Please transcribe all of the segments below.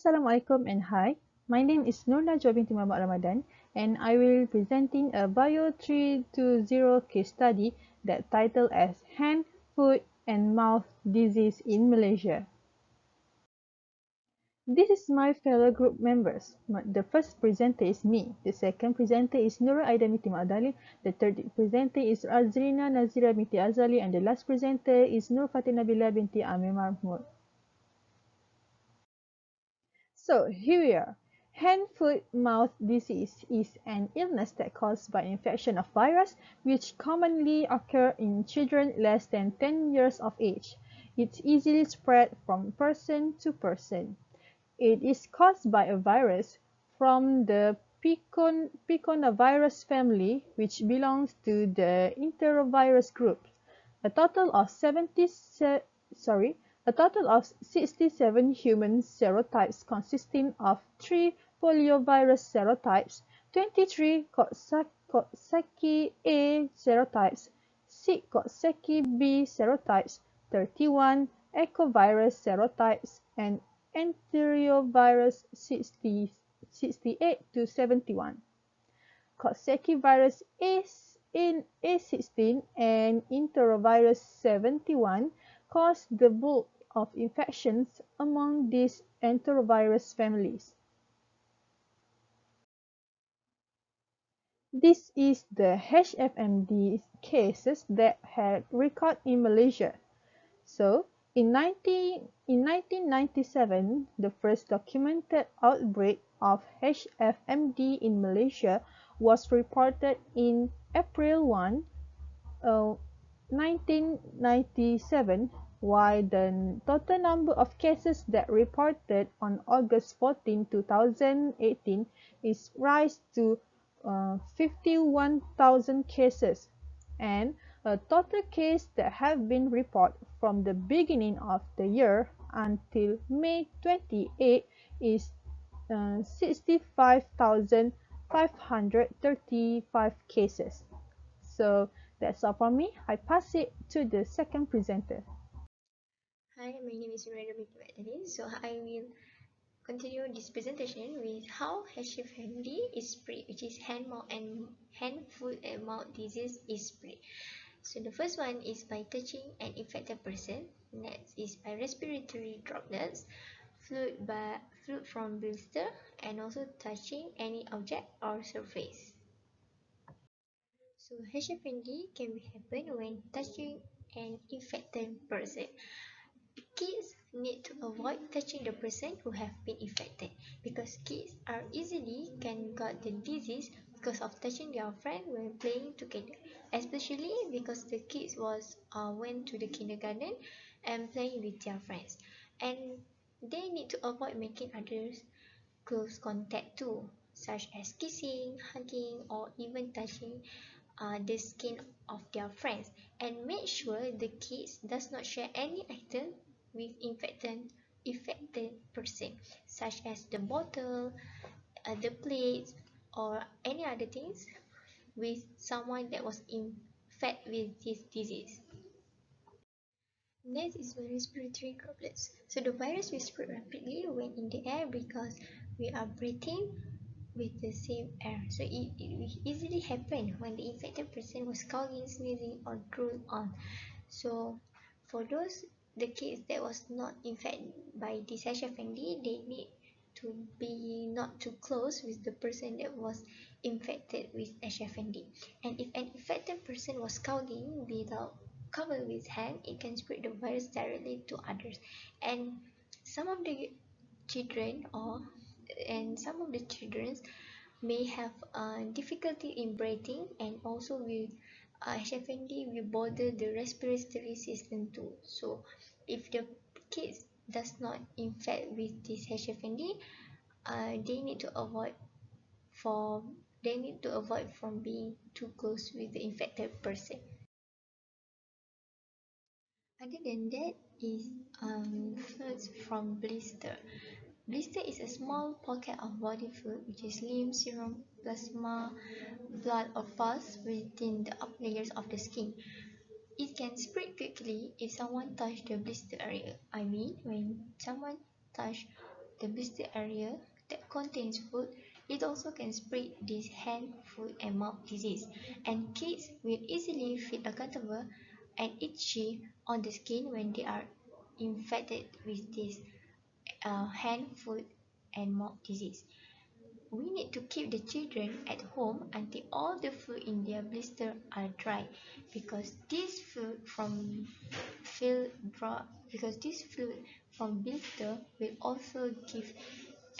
Assalamualaikum and hi. My name is Nur Najwa binti Muhammad Ramadan and I will presenting a BIO320 case study that titled as Hand, Foot and Mouth Disease in Malaysia. This is my fellow group members. The first presenter is me. The second presenter is Nura Aida binti Ma'adali. The third presenter is Azrina Nazira binti Azali and the last presenter is Nur Fatin Nabila binti Amir Mahmud. So here we are. Hand, foot, mouth disease is an illness that caused by infection of virus which commonly occur in children less than 10 years of age. It's easily spread from person to person. It is caused by a virus from the piconavirus family which belongs to the enterovirus group. A total of 67 human serotypes consisting of 3 poliovirus serotypes, 23 Coxsackie A serotypes, 6 Coxsackie B serotypes, 31 echovirus serotypes, and enterovirus 68 to 71. Coxsackie virus in A16 and enterovirus 71 cause the bulk of infections among these enterovirus families. This is the Hfmd cases that had record in Malaysia. So, in 1997, the first documented outbreak of Hfmd in Malaysia was reported in April 1, 1997, while the total number of cases that reported on August 14, 2018 is rise to 51,000 cases, and a total case that have been reported from the beginning of the year until May 28 is 65,535 cases. So that's all from me. I pass it to the second presenter. Hi, my name is Hfmd. So I will continue this presentation with how Hfmd is spread, which is hand, foot, and mouth disease is spread. So the first one is by touching an infected person. Next is by respiratory droplets, fluid from blister, and also touching any object or surface. So Hfmd can happen when touching an infected person. Kids need to avoid touching the person who have been infected because kids are easily can get the disease because of touching their friend when playing together, especially because the kids went to the kindergarten and playing with their friends, and they need to avoid making others close contact too, such as kissing, hugging, or even touching the skin of their friends, and make sure the kids does not share any item with infected person, such as the bottle, the plates, or any other things with someone that was infected with this disease. Next is the respiratory droplets. So the virus will spread rapidly when in the air because we are breathing with the same air. So it will easily happen when the infected person was coughing, sneezing, or drool on. So for those the kids that was not infected by this HFND, they need to be not too close with the person that was infected with HFND. And if an infected person was coughing without cover with hand, it can spread the virus directly to others. And some of the children or and some of the children may have difficulty in breathing, and also will HFND will bother the respiratory system too. So if the kids does not infect with this HFND, they need to avoid for they need to avoid from being too close with the infected person. Other than that is fluids from blister. Blister is a small pocket of body fluid which is lymph, serum, plasma, blood, or pus within the upper layers of the skin. It can spread quickly if someone touches the blister area. I mean, when someone touches the blister area that contains food, it also can spread this hand, foot, and mouth disease. And kids will easily feel uncomfortable and itchy on the skin when they are infected with this hand, foot, and mouth disease. We need to keep the children at home until all the fluid in their blister are dry, because this fluid from blister will also give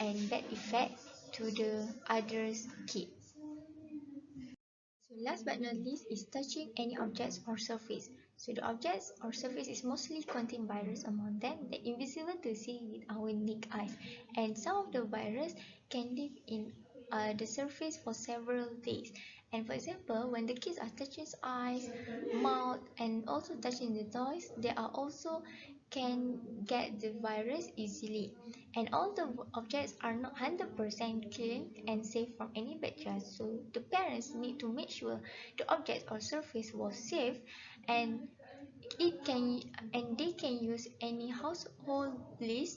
an bad effect to the others kids. So last but not least is touching any objects or surface. So the objects or surface is mostly contain virus among them that invisible to see with our naked eyes, and some of the virus can live in the surface for several days. And for example, when the kids are touching eyes, mouth, and also touching the toys, they are also can get the virus easily. And all the objects are not 100% clean and safe from any bacteria, so the parents need to make sure the object or surface was safe, and it can and they can use any household bleach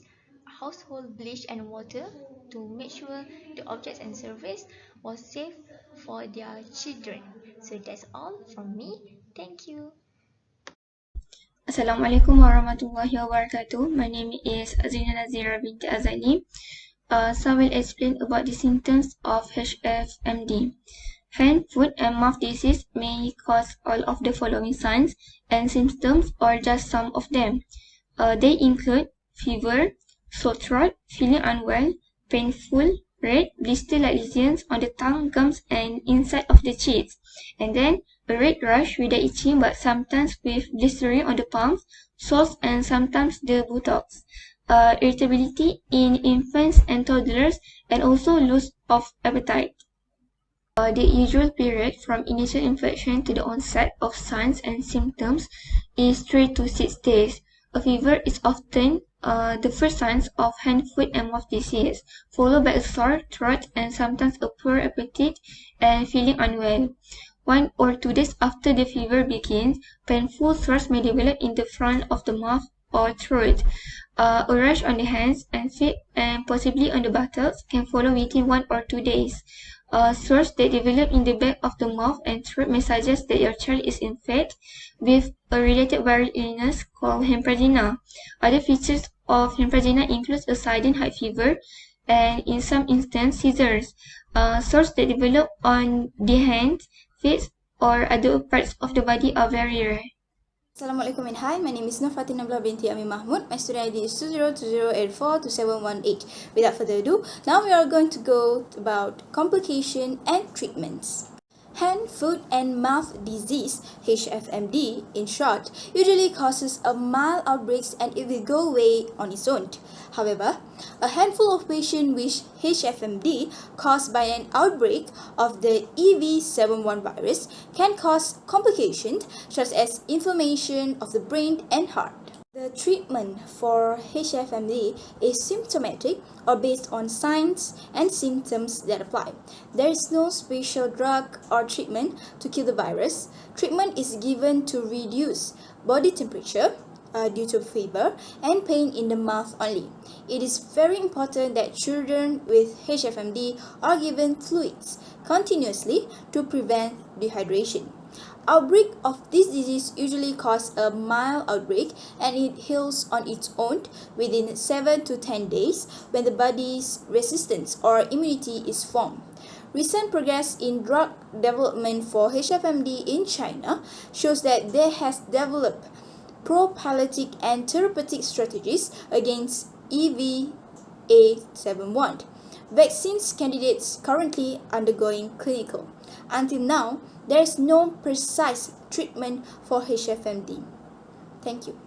and water to make sure the objects and surface was safe for their children. So that's all from me. Thank you. Assalamualaikum warahmatullahi wabarakatuh. My name is Azina Nazira binti Azali. So I will explain about the symptoms of Hfmd. Hand, foot, and mouth disease may cause all of the following signs and symptoms or just some of them. They include fever, sore throat, feeling unwell, painful, red, blister-like lesions on the tongue, gums, and inside of the cheeks. And then a red rash without itching but sometimes with blistering on the palms, sores, and sometimes the buttocks. Irritability in infants and toddlers, and also loss of appetite. The usual period from initial infection to the onset of signs and symptoms is 3 to 6 days. A fever is often the first signs of hand, foot, and mouth disease, followed by a sore throat and sometimes a poor appetite and feeling unwell. 1 or 2 days after the fever begins, painful sores may develop in the front of the mouth or throat. A rash on the hands and feet and possibly on the buttocks can follow within 1 or 2 days. Sores that develop in the back of the mouth and throat may suggest that your child is infected with a related viral illness called Hfmd. Other features of Hfmd include a sudden high fever and, in some instances, seizures. Sores that develop on the hands, feet, or other parts of the body are very rare. Assalamualaikum and hi, my name is Nurfatin Nabla binti Ami Mahmud. My student ID is 2020842718. Without further ado, now we are going to go about complication and treatments. Hand, foot, and mouth disease, Hfmd in short, usually causes a mild outbreaks and it will go away on its own. However, a handful of patients with Hfmd caused by an outbreak of the EV71 virus can cause complications such as inflammation of the brain and heart. The treatment for Hfmd is symptomatic or based on signs and symptoms that apply. There is no special drug or treatment to kill the virus. Treatment is given to reduce body temperature due to fever and pain in the mouth only. It is very important that children with Hfmd are given fluids continuously to prevent dehydration. Outbreak of this disease usually cause a mild outbreak and it heals on its own within 7 to 10 days when the body's resistance or immunity is formed. Recent progress in drug development for Hfmd in China shows that they has developed prophylactic and therapeutic strategies against EV71. Vaccines candidates currently undergoing clinical. Until now, there is no precise treatment for Hfmd. Thank you.